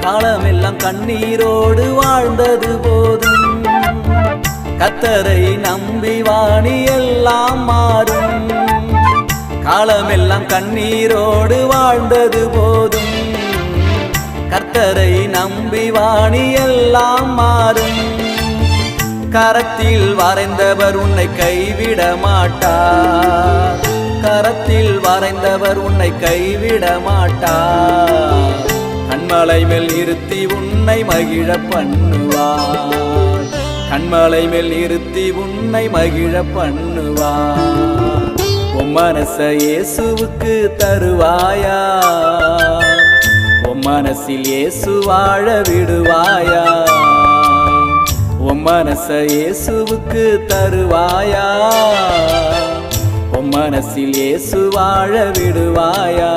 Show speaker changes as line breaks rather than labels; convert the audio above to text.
காலமெல்லாம் கண்ணீரோடு வாழ்ந்தது போதும். கர்த்தரை நம்பி வாணி எல்லாம் மாறும். காலமெல்லாம் கண்ணீரோடு வாழ்ந்தது போதும். கர்த்தரை நம்பி வாணி எல்லாம் மாறும். கரத்தில் வரைந்தவர் உன்னை கைவிட மாட்டார். கரத்தில் வரைந்தவர் உன்னை கைவிட மாட்டார். கண்மலை மேல் இருத்தி உன்னை மகிழ பண்ணுவார். கண்மலை மேல் இருத்தி உன்னை மகிழ பண்ணுவார். உன் மனச இயேசுவுக்கு தருவாயா? உன் மனசில் இயேசு வாழ விடுவாயா? உன் மனச இயேசுவுக்கு தருவாயா? உன் மனசில் இயேசு வாழ விடுவாயா?